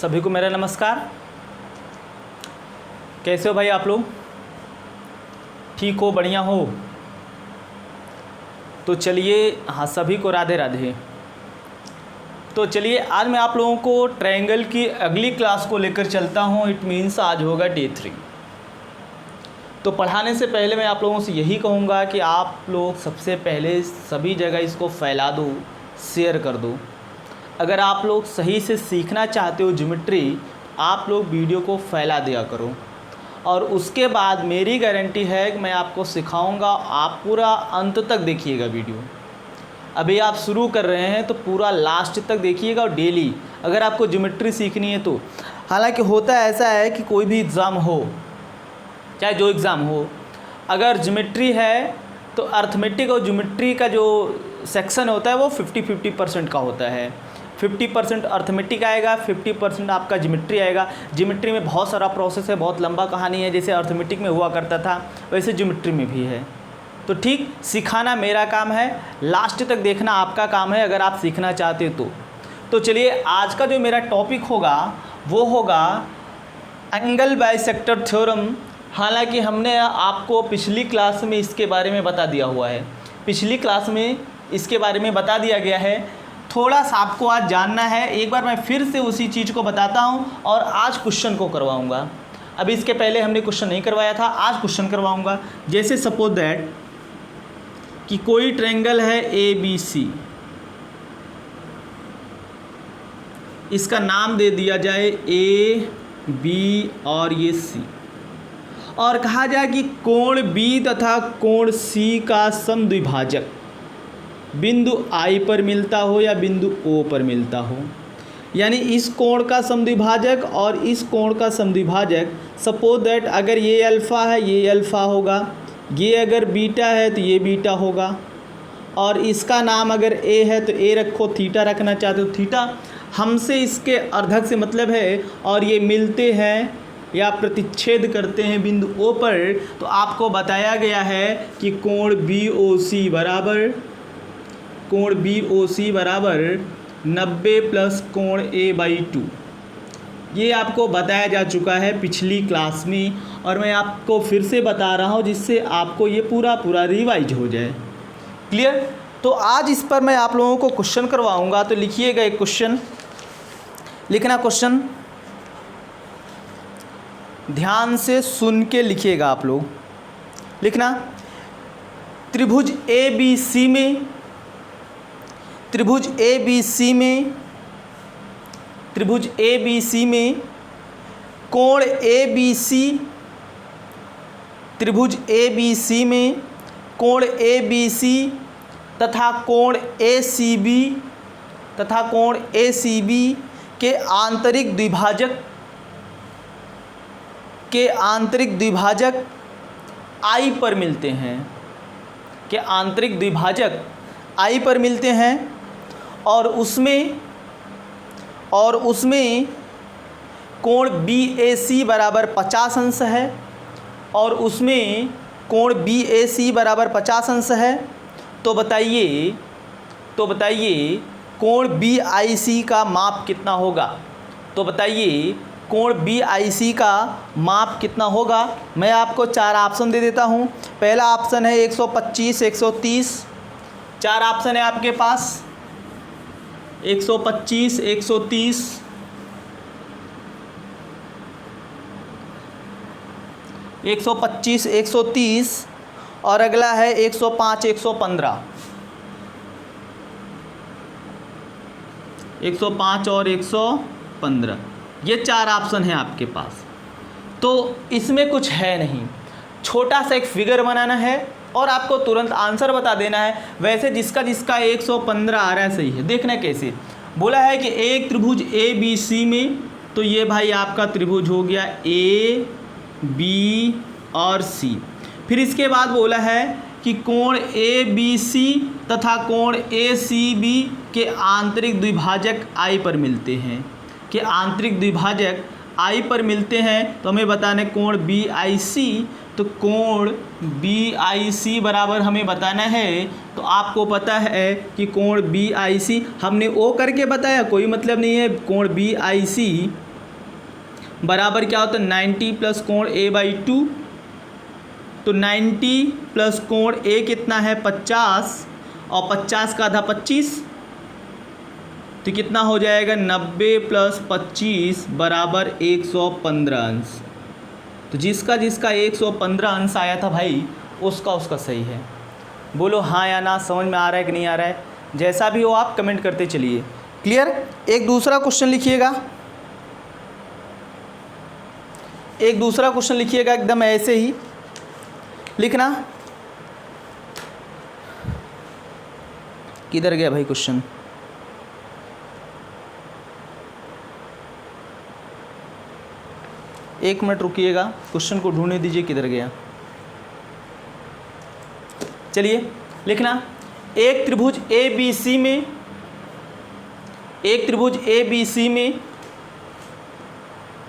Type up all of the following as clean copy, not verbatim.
सभी को मेरा नमस्कार। कैसे हो भाई आप लोग? ठीक हो, बढ़िया हो? तो चलिए, हाँ सभी को राधे राधे। तो चलिए आज मैं आप लोगों को ट्रायंगल की अगली क्लास को लेकर चलता हूँ। इट मीन्स आज होगा डे 3। तो पढ़ाने से पहले मैं आप लोगों से यही कहूँगा कि आप लोग सबसे पहले सभी जगह इसको फैला दो, शेयर कर दो। अगर आप लोग सही से सीखना चाहते हो ज्योमेट्री, आप लोग वीडियो को फैला दिया करो। और उसके बाद मेरी गारंटी है कि मैं आपको सिखाऊंगा, आप पूरा अंत तक देखिएगा वीडियो। अभी आप शुरू कर रहे हैं तो पूरा लास्ट तक देखिएगा। और डेली अगर आपको ज्योमेट्री सीखनी है तो, हालांकि होता ऐसा है कि कोई भी एग्ज़ाम हो, चाहे जो एग्ज़ाम हो, अगर ज्योमेट्री है तो अर्थमेटिक और ज्योमेट्री का जो सेक्शन होता है वो 50-50% का होता है। 50% अर्थमेटिक आएगा, 50% आपका ज्योमेट्री आएगा। ज्योमेट्री में बहुत सारा प्रोसेस है, बहुत लंबा कहानी है। जैसे अर्थमेटिक में हुआ करता था वैसे ज्योमेट्री में भी है। तो ठीक, सिखाना मेरा काम है, लास्ट तक देखना आपका काम है अगर आप सीखना चाहते तो चलिए आज का जो मेरा टॉपिक होगा वो होगा एंगल बाइसेक्टर थ्योरम। हालांकि हमने आपको पिछली क्लास में इसके बारे में बता दिया हुआ है, पिछली क्लास में इसके बारे में बता दिया गया है। थोड़ा सा आपको आज जानना है, एक बार मैं फिर से उसी चीज़ को बताता हूँ और आज क्वेश्चन को करवाऊँगा। अभी इसके पहले हमने क्वेश्चन नहीं करवाया था, आज क्वेश्चन करवाऊँगा। जैसे सपोज दैट कि कोई ट्रायंगल है ABC, इसका नाम दे दिया जाए AB और ये C, और कहा जाए कि कोण B तथा कोण C का समद्विभाजक बिंदु I पर मिलता हो या बिंदु O पर मिलता हो। यानी इस कोण का समद्विभाजक और इस कोण का समद्विभाजक, सपोज दैट अगर ये अल्फ़ा है ये अल्फ़ा होगा, ये अगर बीटा है तो ये बीटा होगा, और इसका नाम अगर A है तो A रखो, थीटा रखना चाहते हो थीटा। हमसे इसके अर्धक से मतलब है, और ये मिलते हैं या प्रतिच्छेद करते हैं बिंदु O पर, तो आपको बताया गया है कि कोण BOC बराबर 90 प्लस कोण A/2। ये आपको बताया जा चुका है पिछली क्लास में, और मैं आपको फिर से बता रहा हूँ जिससे आपको ये पूरा रिवाइज हो जाए। क्लियर? तो आज इस पर मैं आप लोगों को क्वेश्चन करवाऊँगा। तो लिखिएगा एक क्वेश्चन, लिखना क्वेश्चन ध्यान से सुन के लिखिएगा आप लोग। लिखना, त्रिभुज ABC में कोण ABC, त्रिभुज ABC में कोण ABC तथा कोण ACB के आंतरिक द्विभाजक I पर मिलते हैं, के आंतरिक द्विभाजक I पर मिलते हैं, और उसमें कोण BAC बराबर 50 अंश है, और उसमें कोण BAC बराबर 50 अंश है। तो बताइए कोण BIC का माप कितना होगा? तो बताइए कोण BIC का माप कितना होगा? मैं आपको 4 ऑप्शन दे देता हूँ। पहला ऑप्शन है 125, 130। 4 ऑप्शन है आपके पास, 125, 130, 125, 130, और अगला है 105, 115। 105 और 115, ये 4 ऑप्शन हैं आपके पास। तो इसमें कुछ है नहीं, छोटा सा एक फिगर बनाना है और आपको तुरंत आंसर बता देना है। वैसे जिसका 115 आ रहा है सही है। देखना कैसे, बोला है कि एक त्रिभुज ABC में, तो ये भाई आपका त्रिभुज हो गया A, B और C। फिर इसके बाद बोला है कि कोण ABC तथा कोण ACB के आंतरिक द्विभाजक I पर मिलते हैं, कि आंतरिक द्विभाजक I पर मिलते हैं। तो हमें बताना है कोण BIC, तो कोण BIC बराबर हमें बताना है। तो आपको पता है कि कोण BIC हमने O करके बताया, कोई मतलब नहीं है। कोण BIC बराबर क्या होता है 90 प्लस कोण A/2। तो 90 प्लस कोण A कितना है 50 और 50 का आधा 25, तो कितना हो जाएगा 90 प्लस 25 बराबर 115 अंश। तो जिसका 115 अंश आया था भाई उसका सही है। बोलो हाँ या ना, समझ में आ रहा है कि नहीं आ रहा है? जैसा भी हो आप कमेंट करते चलिए। क्लियर? एक दूसरा क्वेश्चन लिखिएगा, एक दूसरा क्वेश्चन लिखिएगा एकदम ऐसे ही लिखना। किधर गया भाई क्वेश्चन? एक मिनट रुकिएगा, क्वेश्चन को ढूंढने दीजिए किधर गया। चलिए लिखना, एक त्रिभुज ABC में, एक त्रिभुज ABC में,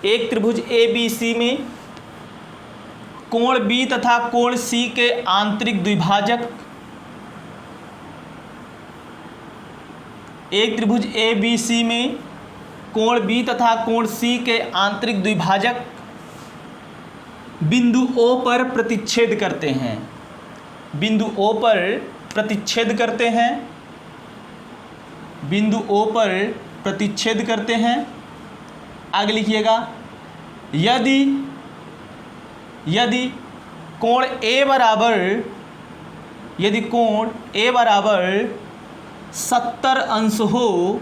एक त्रिभुज ABC में कोण B तथा कोण C के आंतरिक द्विभाजक, एक त्रिभुज ABC में कोण B तथा कोण C के आंतरिक द्विभाजक बिंदु O पर प्रतिच्छेद करते हैं, बिंदु O पर प्रतिच्छेद करते हैं, बिंदु O पर प्रतिच्छेद करते हैं। आगे लिखिएगा, यदि कोण A बराबर, यदि कोण A बराबर 70 अंश हो,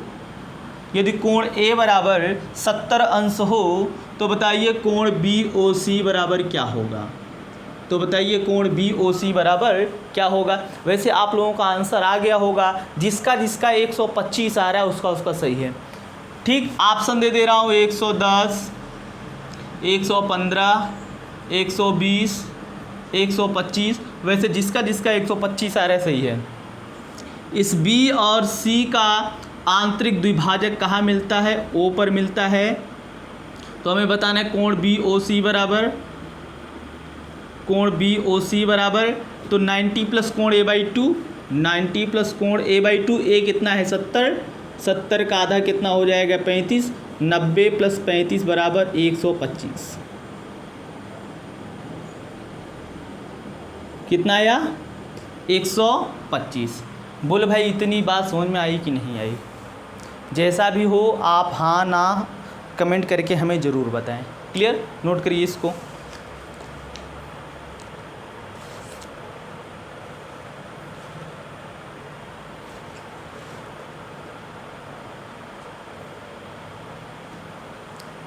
यदि कोण A बराबर 70 अंश हो तो बताइए कोण BOC बराबर क्या होगा? तो बताइए कोण BOC बराबर क्या होगा? वैसे आप लोगों का आंसर आ गया होगा, जिसका 125 आ रहा है उसका सही है। ठीक, ऑप्शन दे रहा हूँ 110, 115, 120, 125। वैसे जिसका 125 आ रहा है सही है। इस B और C का आंतरिक द्विभाजक कहाँ मिलता है? O पर मिलता है। तो हमें बताना है कोण BOC बराबर, कोण BOC बराबर, तो 90 प्लस कोण A/2, 90 प्लस कोण A/2, A कितना है 70, 70 का आधा कितना हो जाएगा 35, 90 प्लस 35 बराबर 125। कितना आया? 125। बोलो भाई इतनी बात समझ में आई कि नहीं आई? जैसा भी हो आप हाँ ना कमेंट करके हमें ज़रूर बताएं। क्लियर? नोट करिए इसको।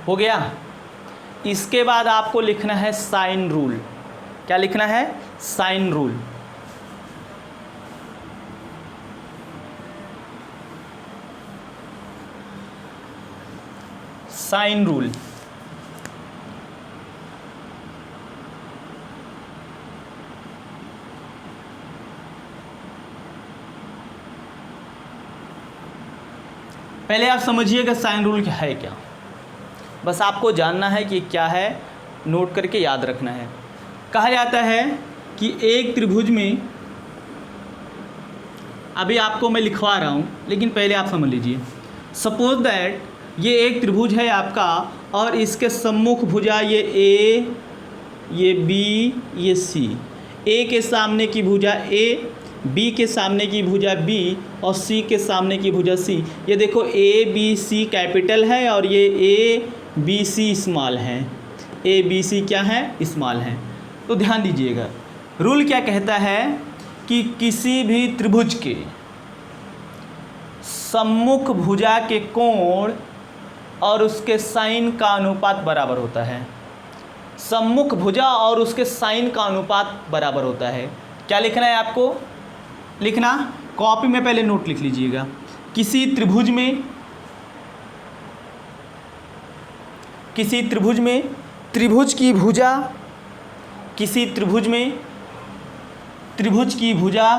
हो गया? इसके बाद आपको लिखना है साइन रूल। क्या लिखना है? Sine rule. Sine rule. पहले आप समझिएगा साइन रूल क्या है। क्या बस आपको जानना है कि क्या है, नोट करके याद रखना है। कहा जाता है कि एक त्रिभुज में, अभी आपको मैं लिखवा रहा हूँ लेकिन पहले आप समझ लीजिए। सपोज दैट ये एक त्रिभुज है आपका और इसके सम्मुख भुजा ये A, ये B, ये C। A के सामने की भुजा A, B के सामने की भुजा B और C के सामने की भुजा C। ये देखो ABC कैपिटल है और ये ABC स्मॉल है। ABC क्या है? स्मॉल है। तो ध्यान दीजिएगा, रूल क्या कहता है कि किसी भी त्रिभुज के सम्मुख भुजा के कोण और उसके साइन का अनुपात बराबर होता है। सम्मुख भुजा और उसके साइन का अनुपात बराबर होता है। क्या लिखना है आपको? लिखना कॉपी में पहले नोट लिख लीजिएगा। किसी त्रिभुज में, किसी त्रिभुज में त्रिभुज की भुजा, किसी त्रिभुज में त्रिभुज की भुजा,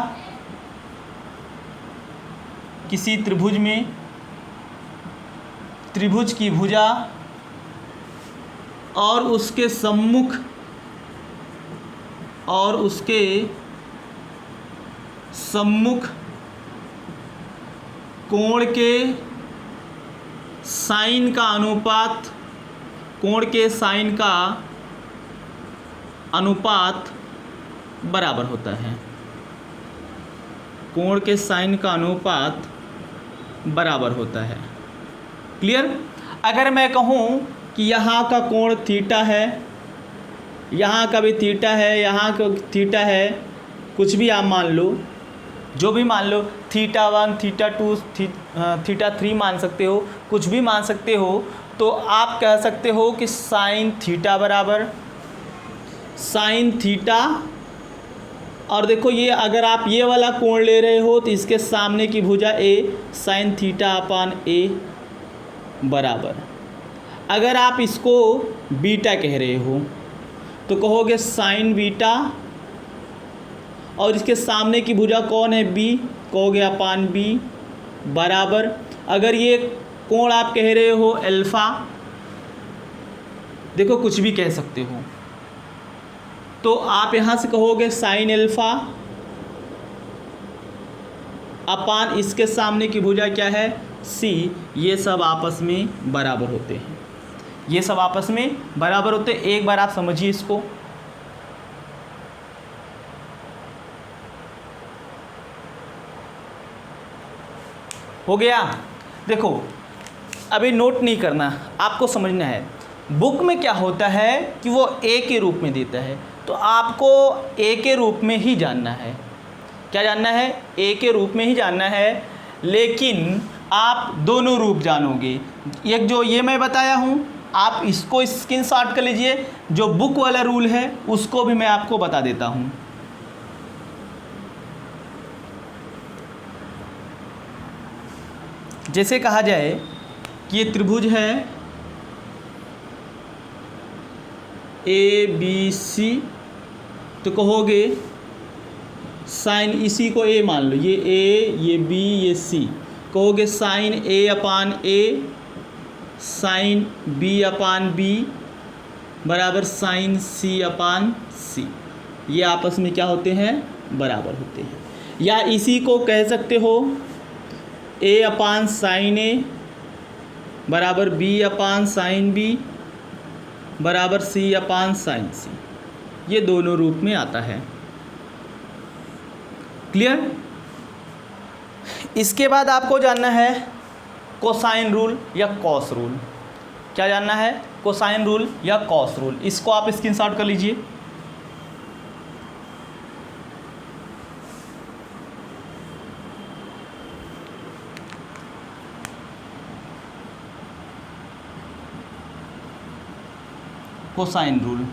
किसी त्रिभुज में त्रिभुज की भुजा और उसके सम्मुख और उसके सम्मुख कोण के साइन का अनुपात, कोण के साइन का अनुपात बराबर होता है। कोण के साइन का अनुपात बराबर होता है। क्लियर। अगर मैं कहूँ कि यहाँ का कोण थीटा है, यहाँ का भी थीटा है, यहाँ का थीटा है, कुछ भी आप मान लो, जो भी मान लो, थीटा 1, थीटा 2, थीटा 3 मान सकते हो, कुछ भी मान सकते हो, तो आप कह सकते हो कि साइन थीटा बराबर साइन थीटा। और देखो ये अगर आप ये वाला कोण ले रहे हो तो इसके सामने की भुजा ए, साइन थीटा अपान ए बराबर। अगर आप इसको बीटा कह रहे हो तो कहोगे साइन बीटा, और इसके सामने की भुजा कौन है, बी, कहोगे अपान बी बराबर। अगर ये कोण आप कह रहे हो अल्फ़ा, देखो कुछ भी कह सकते हो, तो आप यहाँ से कहोगे साइन अल्फ़ा अपान इसके सामने की भुजा क्या है, सी। ये सब आपस में बराबर होते हैं, ये सब आपस में बराबर होते हैं। एक बार आप समझिए इसको। हो गया। देखो अभी नोट नहीं करना, आपको समझना है। बुक में क्या होता है कि वो ए के रूप में देता है, तो आपको ए के रूप में ही जानना है। क्या जानना है, ए के रूप में ही जानना है। लेकिन आप दोनों रूप जानोगे। एक जो ये मैं बताया हूँ, आप इसको स्क्रीनशॉट कर लीजिए। जो बुक वाला रूल है उसको भी मैं आपको बता देता हूँ। जैसे कहा जाए कि ये त्रिभुज है ए बी सी, तो कहोगे साइन, इसी को ए मान लो, ये ए, ये बी, ये सी, कहोगे साइन ए अपान ए साइन बी अपान बी बराबर साइन सी अपान सी। ये आपस में क्या होते हैं, बराबर होते हैं। या इसी को कह सकते हो ए अपान साइन ए बराबर बी अपान साइन बी बराबर सी अपान साइन सी। ये दोनों रूप में आता है। क्लियर। इसके बाद आपको जानना है कोसाइन रूल या कॉस रूल। क्या जानना है, कोसाइन रूल या कॉस रूल। इसको आप स्क्रीनशॉट कर लीजिए। Cosine rule.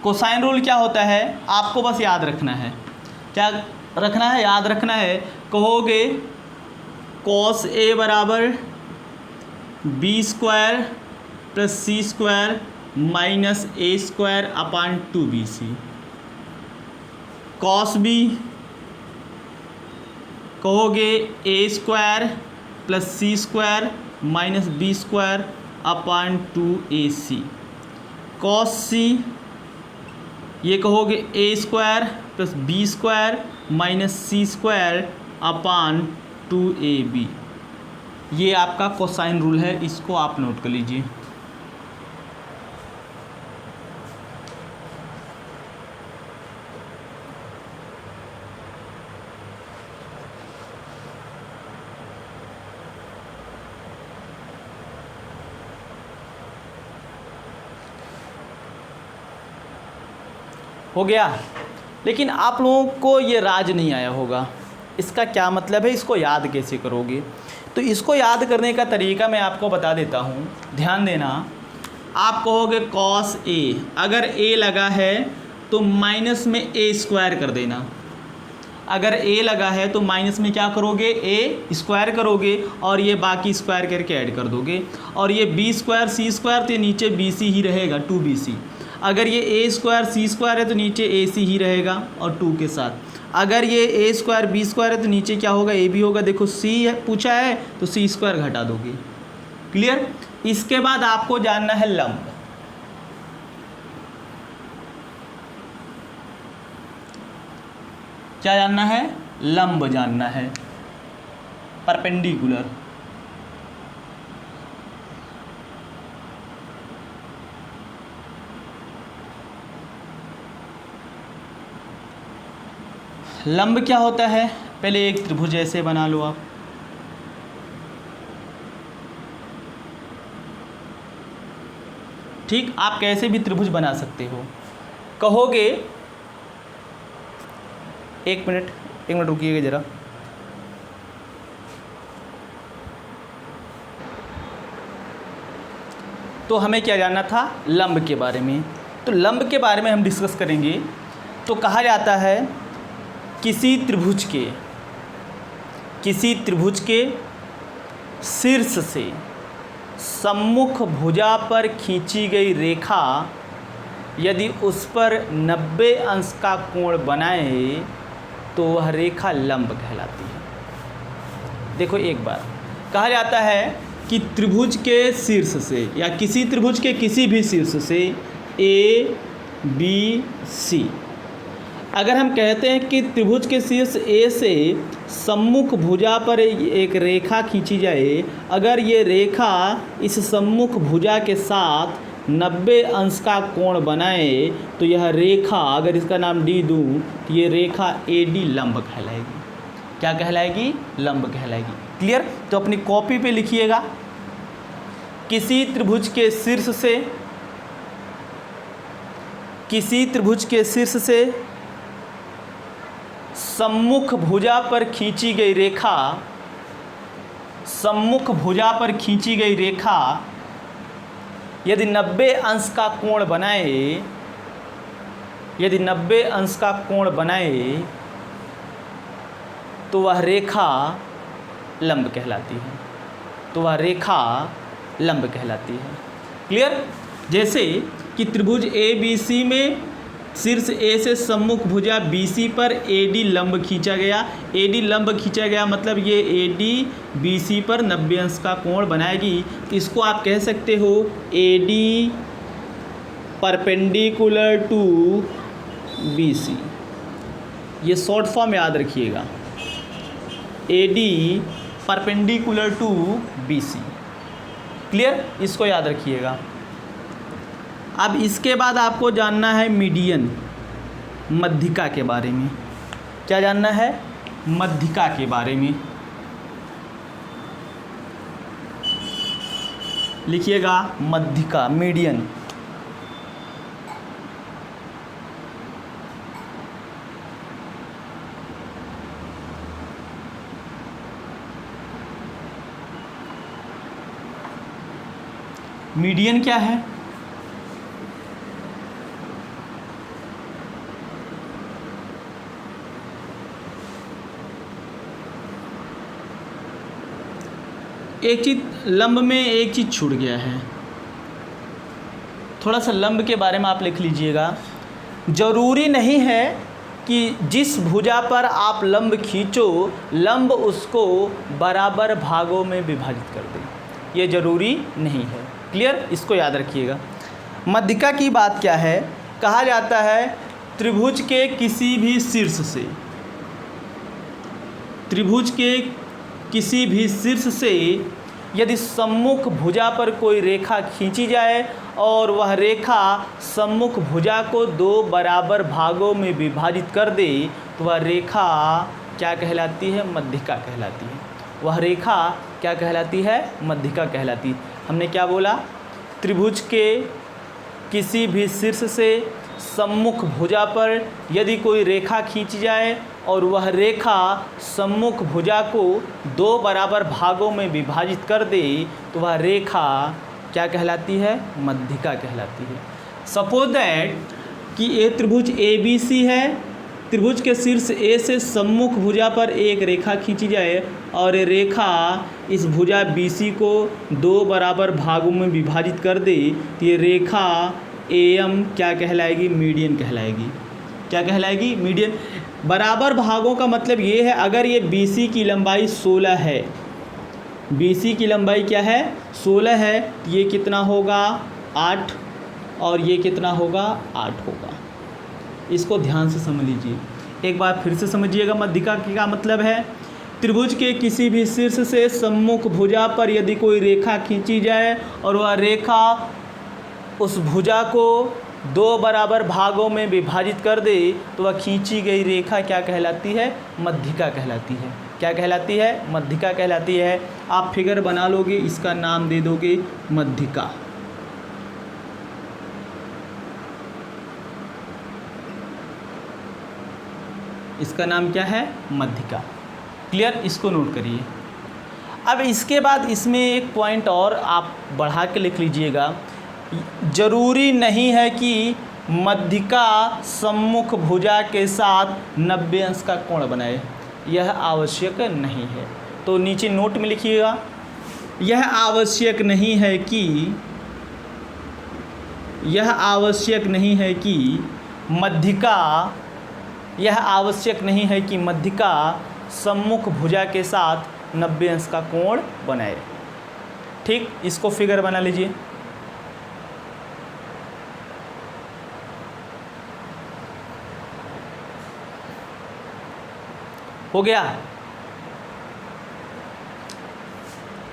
कोसाइन रूल क्या होता है, आपको बस याद रखना है। क्या रखना है, याद रखना है। कहोगे कॉस ए बराबर b square plus c square minus a square upon 2bc। Cos b कहोगे a square plus c square minus b square upon 2ac। Cos c ये कहोगे a square plus b square minus c square upon 2ab। ये आपका cosine rule है, इसको आप note कर लीजिए। हो गया। लेकिन आप लोगों को ये राज नहीं आया होगा, इसका क्या मतलब है, इसको याद कैसे करोगे। तो इसको याद करने का तरीका मैं आपको बता देता हूँ, ध्यान देना। आप कहोगे कॉस ए, अगर ए लगा है तो माइनस में ए स्क्वायर कर देना। अगर ए लगा है तो माइनस में क्या करोगे, ए स्क्वायर करोगे और ये बाकी स्क्वायर करके ऐड कर दोगे। और ये बी स्क्वायर सी स्क्वायर तो नीचे बी सी ही रहेगा, 2bc। अगर ये ए स्क्वायर सी स्क्वायर है तो नीचे ए सी ही रहेगा और 2 के साथ। अगर ये ए स्क्वायर बी स्क्वायर है तो नीचे क्या होगा, ए बी होगा। देखो सी है पूछा है तो सी स्क्वायर घटा दोगे। क्लियर। इसके बाद आपको जानना है लंब। क्या जानना है, लंब जानना है, परपेंडिकुलर। लंब क्या होता है, पहले एक त्रिभुज ऐसे बना लो आप, ठीक, आप कैसे भी त्रिभुज बना सकते हो। कहोगे, एक मिनट रुकिएगा ज़रा। तो हमें क्या जानना था, लंब के बारे में। तो लंब के बारे में हम डिस्कस करेंगे। तो कहा जाता है किसी त्रिभुज के शीर्ष से सम्मुख भुजा पर खींची गई रेखा यदि उस पर 90 अंश का कोण बनाए तो वह रेखा लंब कहलाती है। देखो एक बार कहा जाता है कि त्रिभुज के शीर्ष से या किसी त्रिभुज के किसी भी शीर्ष से ए बी सी, अगर हम कहते हैं कि त्रिभुज के शीर्ष ए से सम्मुख भुजा पर एक रेखा खींची जाए, अगर ये रेखा इस सम्मुख भुजा के साथ 90 अंश का कोण बनाए तो यह रेखा, अगर इसका नाम डी दूँ तो ये रेखा ए डी लंब कहलाएगी। क्या कहलाएगी, लंब कहलाएगी। क्लियर। तो अपनी कॉपी पे लिखिएगा, किसी त्रिभुज के शीर्ष से सम्मुख भुजा पर खींची गई रेखा यदि 90 अंश का कोण बनाए तो वह रेखा लंब कहलाती है। क्लियर। जैसे कि त्रिभुज ए बी सी में शीर्ष ए से सम्मुख भुजा बी सी पर ए डी लंब खींचा गया, मतलब ये ए डी बी सी पर 90 अंश का कोण बनाएगी। इसको आप कह सकते हो A D perpendicular to B C. ये शॉर्ट फॉर्म याद रखिएगा, A D perpendicular to B C. Clear, इसको याद रखिएगा। अब इसके बाद आपको जानना है मीडियन, मध्यिका के बारे में। क्या जानना है, मध्यिका के बारे में। लिखिएगा मध्यिका, मीडियन। मीडियन क्या है, एक चीज़ लंब में एक चीज़ छूट गया है, थोड़ा सा लंब के बारे में आप लिख लीजिएगा। ज़रूरी नहीं है कि जिस भुजा पर आप लंब खींचो, लंब उसको बराबर भागों में विभाजित कर दे, ये ज़रूरी नहीं है। क्लियर, इसको याद रखिएगा। मध्यिका की बात क्या है, कहा जाता है त्रिभुज के किसी भी शीर्ष से यदि सम्मुख भुजा पर कोई रेखा खींची जाए और वह रेखा सम्मुख भुजा को 2 बराबर भागों में विभाजित कर दे तो वह रेखा क्या कहलाती है, मध्यिका कहलाती है। वह रेखा क्या कहलाती है, मध्यिका कहलाती है। हमने क्या बोला, त्रिभुज के किसी भी शीर्ष से सम्मुख भुजा पर यदि कोई रेखा खींची जाए और वह रेखा सम्मुख भुजा को 2 बराबर भागों में विभाजित कर दे तो वह रेखा क्या कहलाती है, मध्यिका कहलाती है। सपोज दैट कि ये त्रिभुज ए बी सी है, त्रिभुज के शीर्ष ए से सम्मुख भुजा पर एक रेखा खींची जाए और ये रेखा इस भुजा बी सी को 2 बराबर भागों में विभाजित कर दे तो ये रेखा एम क्या कहलाएगी, मीडियन कहलाएगी। क्या कहलाएगी, मीडियन। बराबर भागों का मतलब ये है, अगर ये बी सी की लंबाई 16 है, बी सी की लंबाई क्या है, 16 है, तो ये कितना होगा, 8, और ये कितना होगा, 8 होगा। इसको ध्यान से समझ लीजिए, एक बार फिर से समझिएगा। मध्यिका का मतलब है त्रिभुज के किसी भी शीर्ष से सम्मुख भुजा पर यदि कोई रेखा खींची जाए और वह रेखा उस भुजा को दो बराबर भागों में विभाजित कर दे तो वह खींची गई रेखा क्या कहलाती है? मध्यिका कहलाती है। क्या कहलाती है? मध्यिका कहलाती है। आप फिगर बना लोगे, इसका नाम दे दोगे मध्यिका। इसका नाम क्या है? मध्यिका। क्लियर? इसको नोट करिए। अब इसके बाद इसमें एक पॉइंट और आप बढ़ा के लिख लीजिएगा, जरूरी नहीं है कि मध्यिका सम्मुख भुजा के साथ 90 अंश का कोण बनाए, यह आवश्यक नहीं है। तो नीचे नोट में लिखिएगा, यह आवश्यक नहीं है कि मध्यिका सम्मुख भुजा के साथ 90 अंश का कोण बनाए। ठीक, इसको फिगर बना लीजिए। हो गया?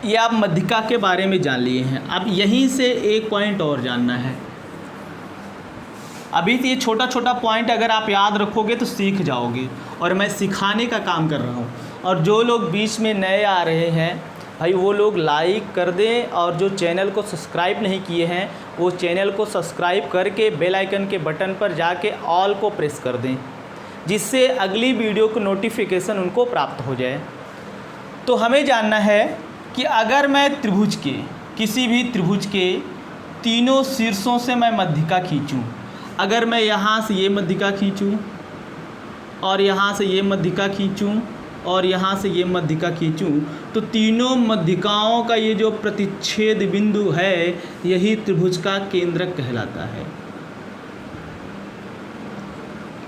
ये आप मध्यिका के बारे में जान लिए हैं। अब यहीं से एक पॉइंट और जानना है। अभी तो ये छोटा छोटा पॉइंट अगर आप याद रखोगे तो सीख जाओगे, और मैं सिखाने का काम कर रहा हूँ। और जो लोग बीच में नए आ रहे हैं भाई, वो लोग लाइक कर दें, और जो चैनल को सब्सक्राइब नहीं किए हैं वो चैनल को सब्सक्राइब करके बेल आइकन के बटन पर जाके ऑल को प्रेस कर दें, जिससे अगली वीडियो को नोटिफिकेशन उनको प्राप्त हो जाए। तो हमें जानना है कि अगर मैं त्रिभुज के, किसी भी त्रिभुज के तीनों शीर्षों से मैं मध्यिका खींचूं, अगर मैं यहाँ से ये मध्यिका खींचूं और यहाँ से ये मध्यिका खींचूं और यहाँ से ये मध्यिका खींचूं, तो तीनों मध्यिकाओं का ये जो प्रतिच्छेद बिंदु है, यही त्रिभुज का केंद्रक कहलाता है।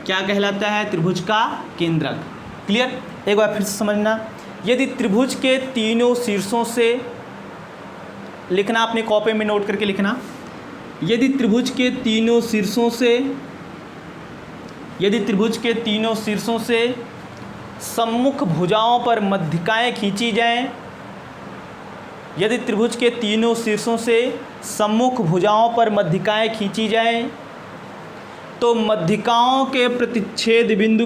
क्या कहलाता है? त्रिभुज का केंद्रक। क्लियर? एक बार फिर से समझना, यदि त्रिभुज के तीनों शीर्षों से, लिखना अपनी कॉपी में नोट करके लिखना, यदि त्रिभुज के तीनों शीर्षों से सम्मुख भुजाओं पर मध्यिकाएं खींची जाएं, यदि त्रिभुज के तीनों शीर्षों से सम्मुख भुजाओं पर मध्यिकाएं खींची जाएं, तो मध्यिकाओं के प्रतिच्छेद बिंदु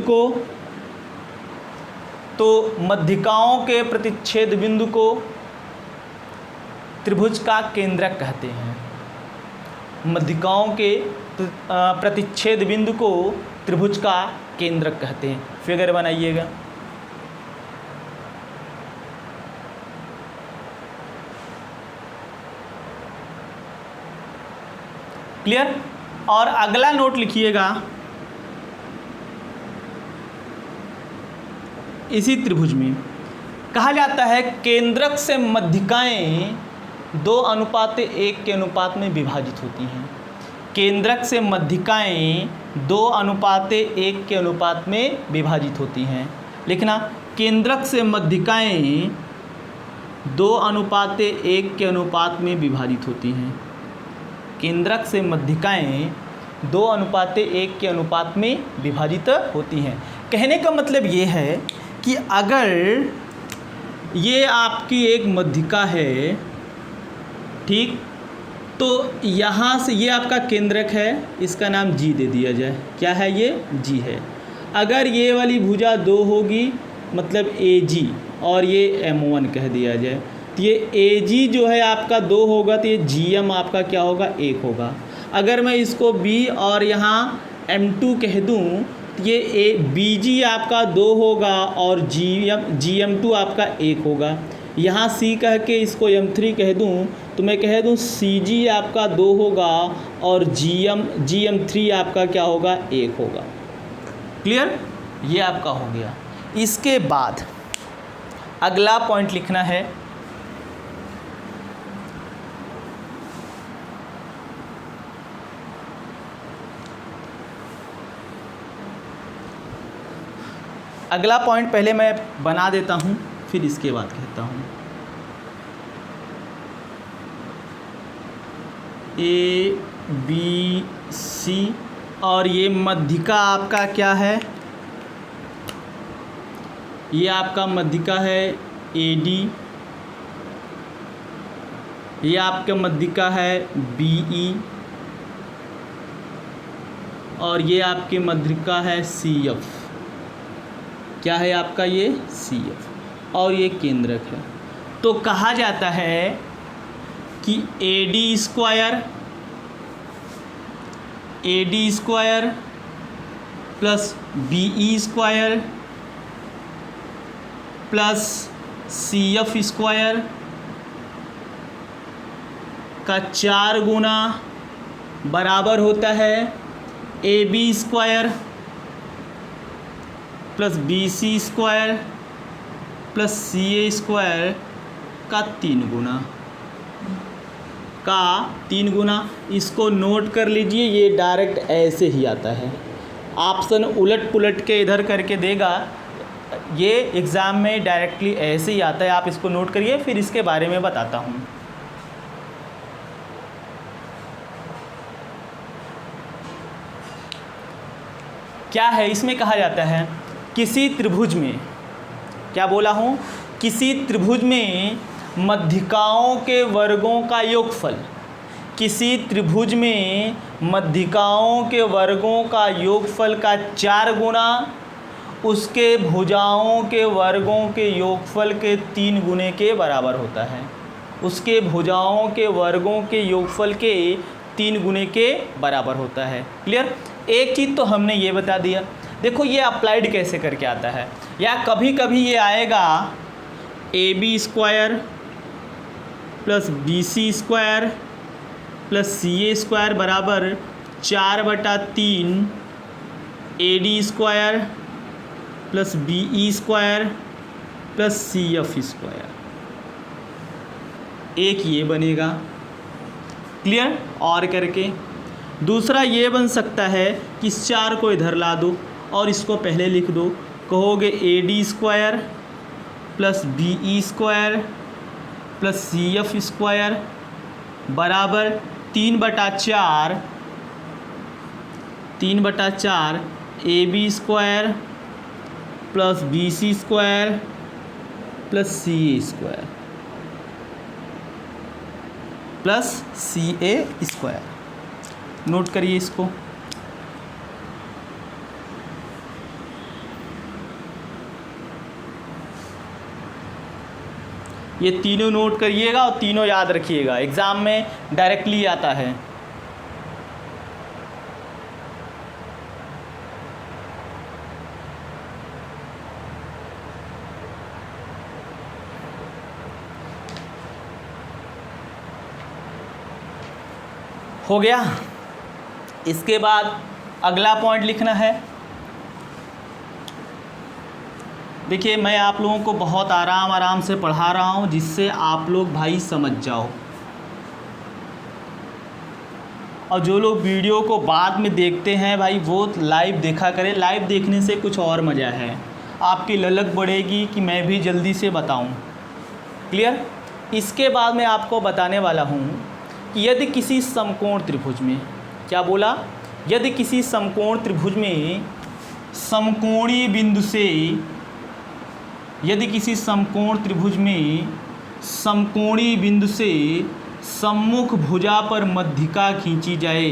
को त्रिभुज का केंद्रक कहते हैं। मध्यिकाओं के प्रतिच्छेद बिंदु को त्रिभुज का केंद्रक कहते हैं। फिगर बनाइएगा। क्लियर? और अगला नोट लिखिएगा, इसी त्रिभुज में कहा जाता है केंद्रक से मध्यिकाएं 2:1 के अनुपात में विभाजित होती हैं। केंद्रक से मध्यिकाएं 2:1 के अनुपात में विभाजित होती हैं। लिखना, केंद्रक से मध्यिकाएं 2:1 के अनुपात में विभाजित होती हैं। केंद्रक से मध्यिकाएं 2:1 के अनुपात में विभाजित होती हैं। कहने का मतलब ये है कि अगर ये आपकी एक मध्यिका है, ठीक, तो यहाँ से ये आपका केंद्रक है, इसका नाम जी दे दिया जाए। क्या है ये? जी है। अगर ये वाली भुजा 2 होगी मतलब ए जी, और ये M1 कह दिया जाए, तो ये ए जी जो है आपका 2 होगा, तो ये GM आपका क्या होगा? 1 होगा। अगर मैं इसको B और यहाँ M2 कह दूँ, तो ये BG आपका 2 होगा और GM2 आपका 1 होगा। यहाँ C कह के इसको M3 कह दूँ, तो मैं कह दूँ CG आपका 2 होगा और GM3 आपका क्या होगा? 1 होगा। क्लियर? ये आपका हो गया। इसके बाद अगला पॉइंट लिखना है, अगला पॉइंट पहले मैं बना देता हूँ, फिर इसके बाद कहता हूँ। ABC और ये मध्यिका आपका क्या है? ये आपका मध्यिका है AD, ये आपका मध्यिका है BE, और ये आपकी माध्यिका है CF। क्या है आपका ये CF, और ये केंद्रक है। तो कहा जाता है कि AD square plus BE square plus CF square का 4 गुना बराबर होता है AB square plus BC square plus CA square का 3 गुना। इसको नोट कर लीजिए, ये डायरेक्ट ऐसे ही आता है। ऑप्शन उलट पुलट के इधर करके देगा, ये एग्ज़ाम में डायरेक्टली ऐसे ही आता है। आप इसको नोट करिए, फिर इसके बारे में बताता हूँ। क्या है इसमें, कहा जाता है किसी त्रिभुज में, क्या बोला हूँ, किसी त्रिभुज में मध्यिकाओं के वर्गों का योगफल, किसी त्रिभुज में मध्यिकाओं के वर्गों का योगफल का 4 गुना उसके भुजाओं के वर्गों के योगफल के 3 गुने के बराबर होता है। उसके भुजाओं के वर्गों के योगफल के 3 गुने के बराबर होता है। क्लियर। एक चीज़ तो हमने ये बता दिया। देखो ये अप्लाइड कैसे करके आता है, या कभी कभी ये आएगा AB square plus BC square plus CA square बराबर 4/3 AD square plus BE square plus CF square, एक ये बनेगा। क्लियर। और करके दूसरा ये बन सकता है कि इस 4 को इधर ला दो और इसको पहले लिख दो। कहोगे AD square plus BE square plus CF square बराबर 3/4 AB square plus BC square plus CA square plus CA square. Note करिए इसको। ये तीनों नोट करिएगा और तीनों याद रखिएगा, एग्ज़ाम में डायरेक्टली आता है। हो गया। इसके बाद अगला पॉइंट लिखना है। देखिए मैं आप लोगों को बहुत आराम से पढ़ा रहा हूँ, जिससे आप लोग भाई समझ जाओ। और जो लोग वीडियो को बाद में देखते हैं भाई, वो लाइव देखा करें। लाइव देखने से कुछ और मज़ा है, आपकी ललक बढ़ेगी कि मैं भी जल्दी से बताऊं। क्लियर। इसके बाद मैं आपको बताने वाला हूं कि यदि किसी समकोण त्रिभुज में, क्या बोला, यदि किसी समकोण त्रिभुज में समकोणीय बिंदु से, यदि किसी समकोण त्रिभुज में समकोणीय बिंदु से सम्मुख भुजा पर मध्यिका खींची जाए।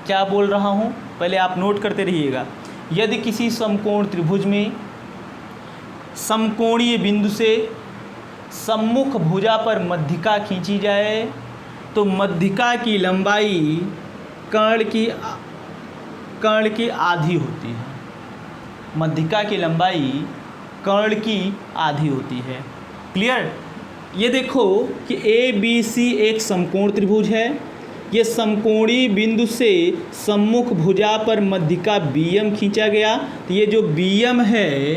क्या बोल रहा हूँ, पहले आप नोट करते रहिएगा। यदि किसी समकोण त्रिभुज में समकोणीय बिंदु से सम्मुख भुजा पर मध्यिका खींची जाए तो मध्यिका की लंबाई कर्ण की आधी होती है। मध्यिका की लंबाई कर्ण की आधी होती है। क्लियर। ये देखो कि ABC एक समकोण त्रिभुज है। ये समकोणीय बिंदु से सम्मुख भुजा पर मध्यिका BM खींचा गया, तो ये जो BM है,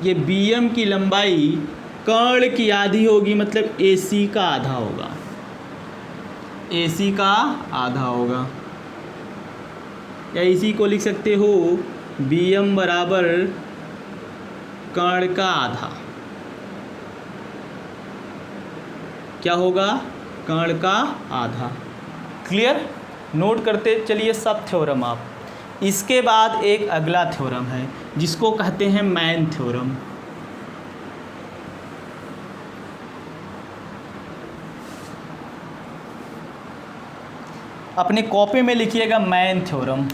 ये BM की लंबाई कर्ण की आधी होगी, मतलब AC का आधा होगा। AC का आधा होगा, या इसी को लिख सकते हो BM बराबर कर्ण का आधा। क्या होगा, कर्ण का आधा। क्लियर। नोट करते चलिए सब थ्योरम आप। इसके बाद एक अगला थ्योरम है जिसको कहते हैं मैन थ्योरम। अपने कॉपी में लिखिएगा मैन थ्योरम।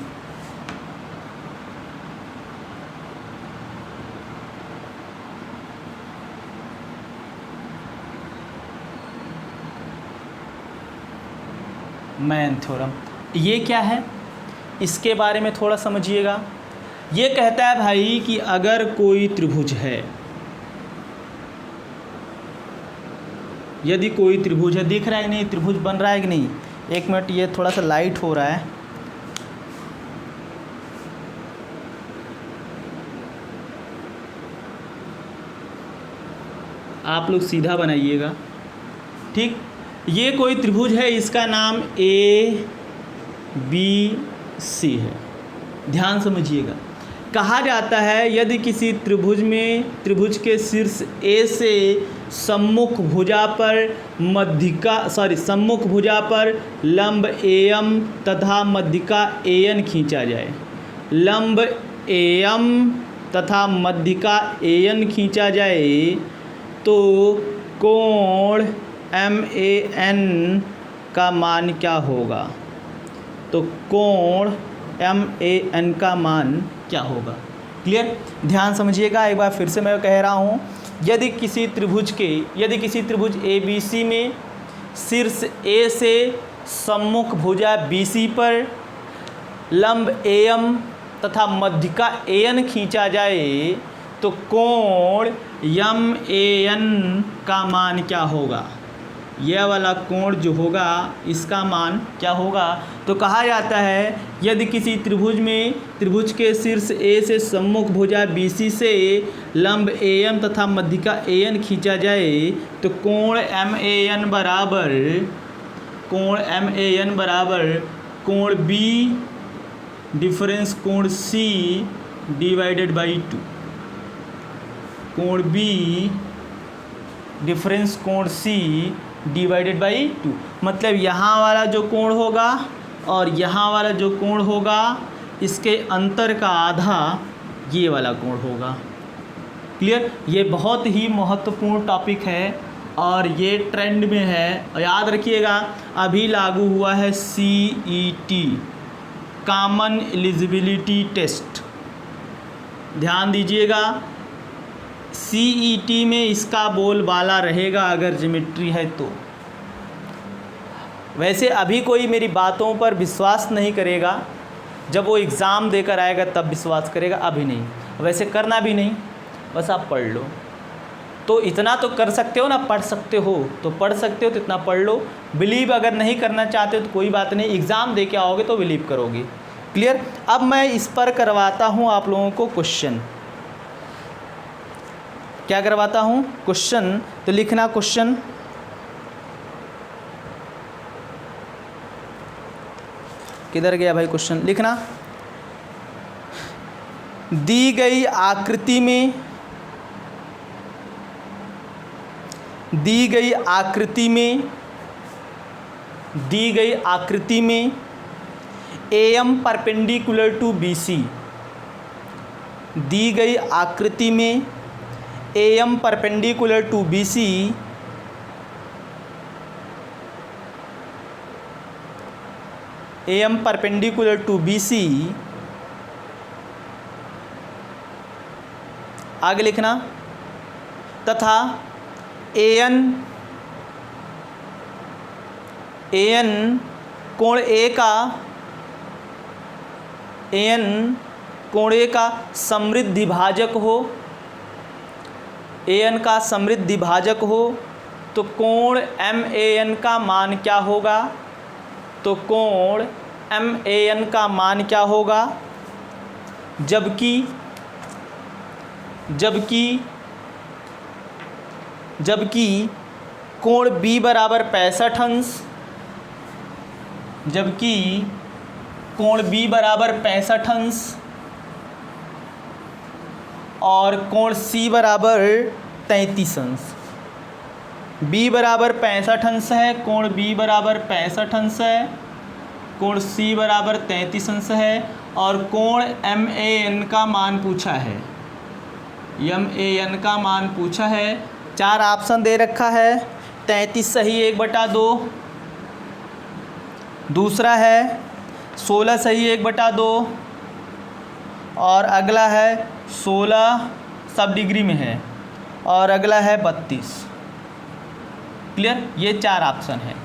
मैन थ्योरम ये क्या है, इसके बारे में थोड़ा समझिएगा। ये कहता है भाई कि अगर कोई त्रिभुज है, यदि कोई त्रिभुज है, दिख रहा है कि नहीं, त्रिभुज बन रहा है कि नहीं, एक मिनट, ये थोड़ा सा लाइट हो रहा है। आप लोग सीधा बनाइएगा, ठीक। ये कोई त्रिभुज है, इसका नाम ए बी सी है। ध्यान समझिएगा, कहा जाता है यदि किसी त्रिभुज में, त्रिभुज के शीर्ष ए से सम्मुख भुजा पर लंब एम तथा मध्यिका एन खींचा जाए, लंब एम तथा मध्यिका एन खींचा जाए तो कोण MAN का मान क्या होगा, तो कोण MAN का मान क्या होगा। क्लियर, ध्यान समझिएगा, एक बार फिर से मैं कह रहा हूँ, यदि किसी त्रिभुज ABC में शीर्ष A से सम्मुख भुजा BC पर लंब AM तथा मध्यिका AN खींचा जाए तो कोण MAN का मान क्या होगा, यह वाला कोण जो होगा इसका मान क्या होगा। तो कहा जाता है यदि किसी त्रिभुज में, त्रिभुज के शीर्ष A से सम्मुख भुजा BC से लंब AM तथा मध्यिका AN खींचा जाए तो कोण MAN बराबर कोण B डिफरेंस कोण C डिवाइडेड बाई 2, कोण B डिफरेंस कोण C डिवाइडेड बाई 2, मतलब यहाँ वाला जो कोण होगा और यहाँ वाला जो कोण होगा इसके अंतर का आधा ये वाला कोण होगा। क्लियर, ये बहुत ही महत्वपूर्ण टॉपिक है और ये ट्रेंड में है, याद रखिएगा। अभी लागू हुआ है CET, कॉमन एलिजिबिलिटी टेस्ट, ध्यान दीजिएगा। CET में इसका बोलबाला रहेगा अगर ज्योमेट्री है तो। वैसे अभी कोई मेरी बातों पर विश्वास नहीं करेगा, जब वो एग्ज़ाम देकर आएगा तब विश्वास करेगा, अभी नहीं। वैसे करना भी नहीं, बस आप पढ़ लो। तो इतना तो कर सकते हो ना, पढ़ सकते हो तो पढ़ सकते हो, तो इतना पढ़ लो। बिलीव अगर नहीं करना चाहते हो तो कोई बात नहीं, एग्ज़ाम दे के आओगे तो बिलीव करोगे। क्लियर, अब मैं इस पर करवाता हूँ आप लोगों को क्वेश्चन। क्या करवाता हूँ, क्वेश्चन। तो लिखना क्वेश्चन, किधर गया भाई क्वेश्चन, लिखना। दी गई आकृति में, दी गई आकृति में AM परपेंडिकुलर टू BC, दी गई आकृति में AM perpendicular to BC AM perpendicular to BC, आगे लिखना, तथा AN कोण A का समृद्धि भाजक हो, AN का समृद्धि भाजक हो तो कोण MAN का मान क्या होगा, तो कोण MAN का मान क्या होगा। जबकि कोण B बराबर 65 अंश, जबकि कोण B बराबर 65 अंश और कोण C बराबर 33 अंश। B बराबर 65 अंश है, कोण B बराबर 65 अंश है, कोण C बराबर 33 अंश है और कोण MAN का मान पूछा है, MAN का मान पूछा है। 4 ऑप्शन दे रखा है, 33 सही 1/2, दूसरा है 16 सही 1/2 और अगला है 16 सब डिग्री में है और अगला है 32। क्लियर, ये 4 ऑप्शन है।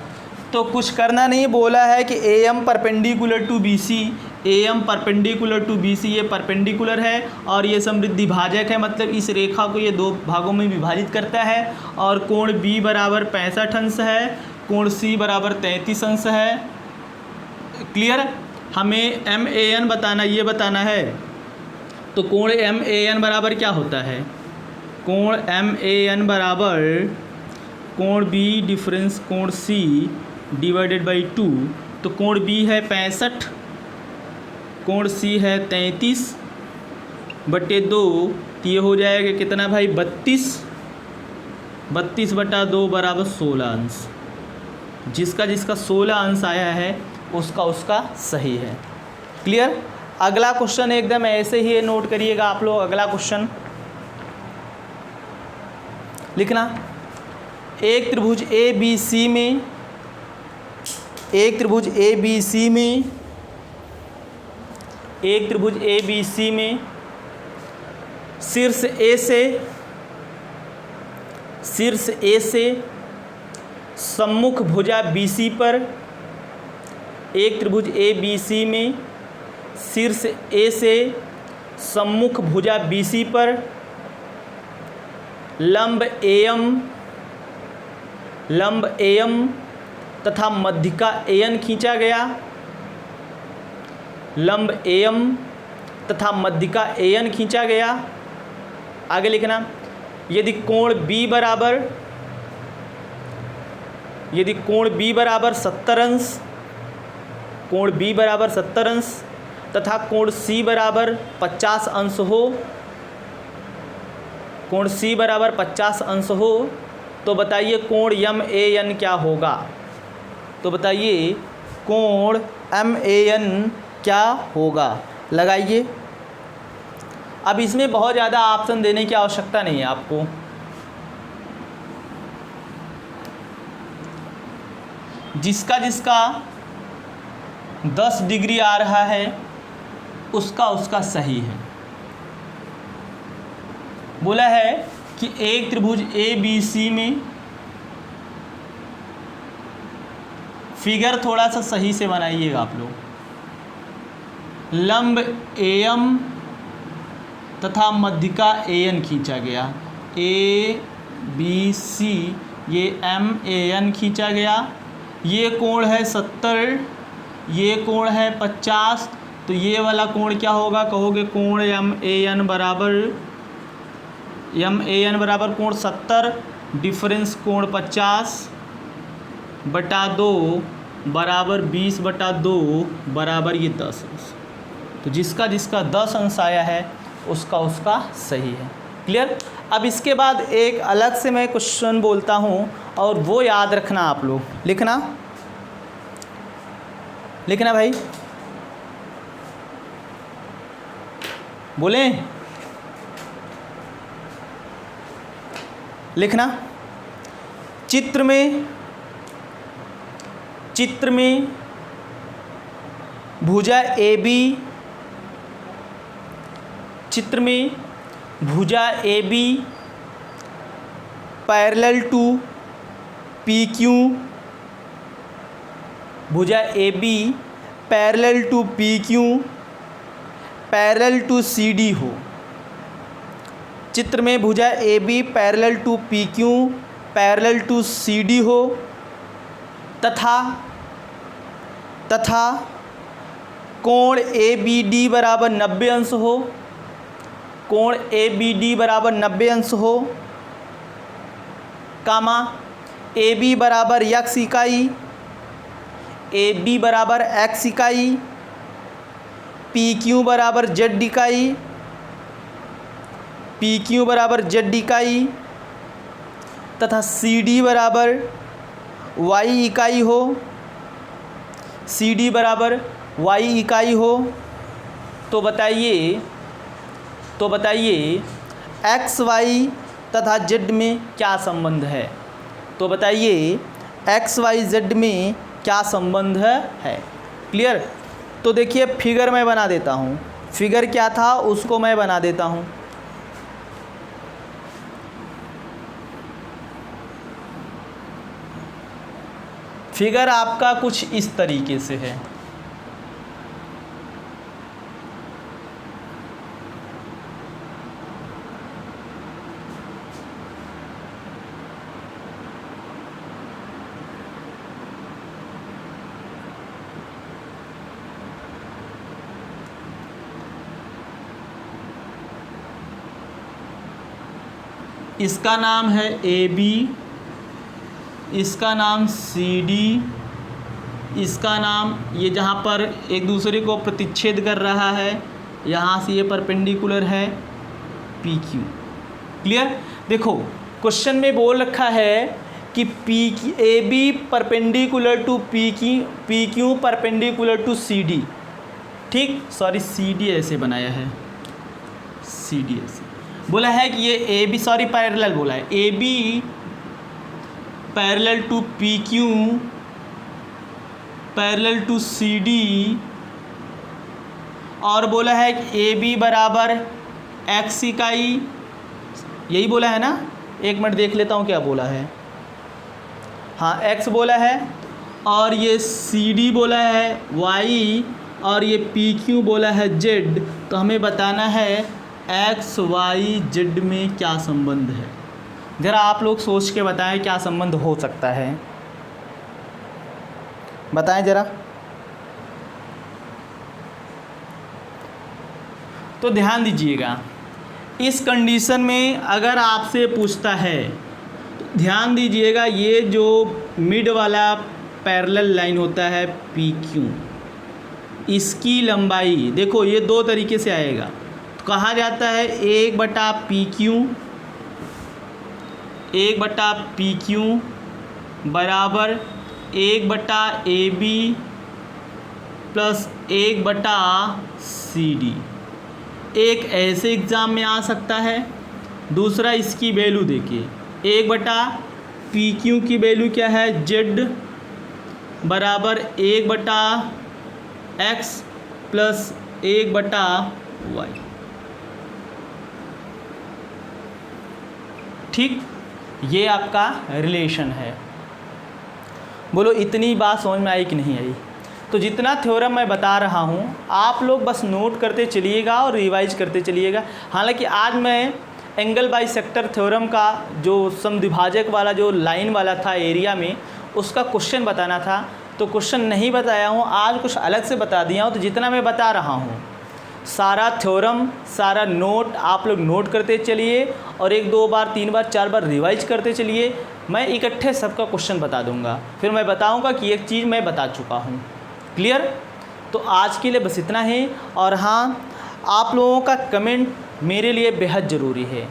तो कुछ करना नहीं, बोला है कि A M perpendicular to B C, A M perpendicular to B C, ये परपेंडिकुलर है और ये समृद्धि भाजक है, मतलब इस रेखा को ये 2 भागों में विभाजित करता है। और कोण बी बराबर 65 अंश है, कोण सी बराबर 33 अंश है। क्लियर, हमें एम ए एन बताना, ये बताना है। तो कोण एम ए एन बराबर क्या होता है? कोण एम ए एन बराबर कोण बी डिफरेंस कोण सी डिवाइडेड बाई 2। तो कोण बी है 65, कोण सी है 33/2, तो ये हो जाएगा कितना भाई 32/2 बराबर 16 अंश। जिसका जिसका 16 अंश आया है उसका सही है। क्लियर। अगला क्वेश्चन एकदम ऐसे ही नोट करिएगा आप लोग। अगला क्वेश्चन लिखना, एक त्रिभुज ए बी सी में, एक त्रिभुज ए बी सी में, एक त्रिभुज ए बी सी में शीर्ष ए से सम्मुख भुजा बी सी पर, एक त्रिभुज ए बी सी में शीर्ष ए से सम्मुख भुजा बी सी पर लंब एम तथा मध्यिका एन खींचा गया, लंब एम तथा मध्यिका एन खींचा गया। आगे लिखना, यदि कोण बी बराबर 70 अंश, कोण बी बराबर 70 अंश तथा कोण सी बराबर 50 अंश हो, कोण सी बराबर 50 अंश हो, तो बताइए कोण एम ए एन क्या होगा? तो बताइए कोण एम ए एन क्या होगा? लगाइए। अब इसमें बहुत ज़्यादा ऑप्शन देने की आवश्यकता नहीं है आपको। जिसका 10 डिग्री आ रहा है उसका सही है। बोला है कि एक त्रिभुज ए बी सी में, फिगर थोड़ा सा सही से बनाइएगा आप लोग, लंब एम तथा मध्यिका एन खींचा गया, ए बी सी, ये एम ए एन खींचा गया। ये कोण है 70, ये कोण है 50, तो ये वाला कोण क्या होगा? कहोगे कोण एम ए एन बराबर कोण 70 डिफरेंस कोण 50/2 बराबर 20/2 बराबर ये 10 अंश। तो जिसका 10 अंश आया है उसका सही है। क्लियर। अब इसके बाद एक अलग से मैं क्वेश्चन बोलता हूँ और वो याद रखना आप लोग। लिखना भाई, बोलें, लिखना। चित्र में भुजा ए बी, चित्र में भुजा a b parallel to p q, भुजा a b parallel to p q parallel to c d हो। चित्र में भुजा a b parallel to p q parallel to c d हो तथा कोण ए बी डी बराबर 90 अंश हो, कोण ए बी डी बराबर 90 अंश हो, कामा ए बी बराबर x इकाई, ए बी बराबर x इकाई, पी क्यू बराबर z इकाई, पी क्यू बराबर z इकाई तथा सी डी बराबर y इकाई हो, सी डी बराबर y इकाई हो। तो बताइए x y तथा z में क्या संबंध है? तो बताइए x y z में क्या संबंध है। क्लियर। तो देखिए फिगर मैं बना देता हूँ, फिगर क्या था उसको मैं बना देता हूँ। फिगर आपका कुछ इस तरीके से है। इसका नाम है AB, इसका नाम CD, इसका नाम ये जहाँ पर एक दूसरे को प्रतिच्छेद कर रहा है, यहाँ से ये परपेंडिकुलर है PQ। क्लियर। देखो क्वेश्चन में बोल रखा है कि AB perpendicular to PQ perpendicular to CD। ठीक, सॉरी CD ऐसे बनाया है, CD ऐसे बोला है कि ये AB सॉरी पैरेलल बोला है, AB parallel to PQ parallel to CD, और बोला है कि AB बराबर x इकाई, यही बोला है ना। एक मिनट देख लेता हूँ क्या बोला है। हाँ x बोला है, और ये CD बोला है y, और ये PQ बोला है z। तो हमें बताना है x y z में क्या संबंध है। ज़रा आप लोग सोच के बताएं क्या संबंध हो सकता है, बताएं ज़रा। तो ध्यान दीजिएगा, इस कंडीशन में अगर आपसे पूछता है तो ध्यान दीजिएगा, ये जो मिड वाला पैरेलल लाइन होता है PQ, इसकी लंबाई देखो ये दो तरीके से आएगा। तो कहा जाता है 1/PQ बराबर 1/AB प्लस 1/CD। एक ऐसे एग्ज़ाम में आ सकता है। दूसरा इसकी वैल्यू देखिए, 1/PQ की वैल्यू क्या है, Z बराबर 1/X प्लस 1/Y। ठीक, ये आपका रिलेशन है। बोलो इतनी बात समझ में आई कि नहीं आई। तो जितना थ्योरम मैं बता रहा हूँ आप लोग बस नोट करते चलिएगा और रिवाइज करते चलिएगा। हालांकि आज मैं एंगल बाइसेक्टर थ्योरम का जो समद्विभाजक वाला जो लाइन वाला था एरिया में, उसका क्वेश्चन बताना था, तो क्वेश्चन नहीं बताया हूँ, आज कुछ अलग से बता दिया हूँ। तो जितना मैं बता रहा हूँ सारा थ्योरम सारा नोट आप लोग नोट करते चलिए, और 1 2 बार 3 बार 4 बार रिवाइज करते चलिए। मैं इकट्ठे सबका क्वेश्चन बता दूंगा, फिर मैं बताऊंगा कि एक चीज़ मैं बता चुका हूँ। क्लियर। तो आज के लिए बस इतना ही। और हाँ, आप लोगों का कमेंट मेरे लिए बेहद ज़रूरी है।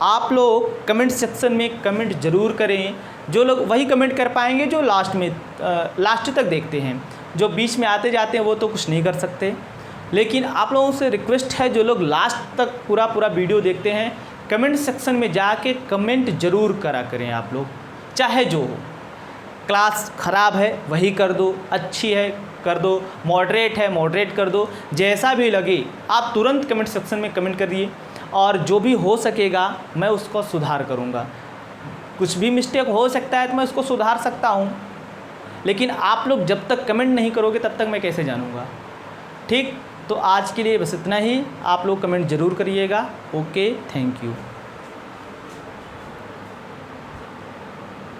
आप लोग कमेंट सेक्शन में कमेंट ज़रूर करें। जो लोग वही कमेंट कर पाएंगे जो लास्ट तक देखते हैं, जो बीच में आते जाते हैं वो तो कुछ नहीं कर सकते। लेकिन आप लोगों से रिक्वेस्ट है, जो लोग लास्ट तक पूरा वीडियो देखते हैं, कमेंट सेक्शन में जाके कमेंट ज़रूर करा करें। आप लोग चाहे जो हो, क्लास ख़राब है वही कर दो, अच्छी है कर दो, मॉडरेट है मॉडरेट कर दो, जैसा भी लगे आप तुरंत कमेंट सेक्शन में कमेंट करिए, और जो भी हो सकेगा मैं उसको सुधार करूँगा। कुछ भी मिस्टेक हो सकता है तो मैं उसको सुधार सकता हूँ, लेकिन आप लोग जब तक कमेंट नहीं करोगे तब तक मैं कैसे जानूँगा। ठीक, तो आज के लिए बस इतना ही। आप लोग कमेंट ज़रूर करिएगा। Okay, thank you.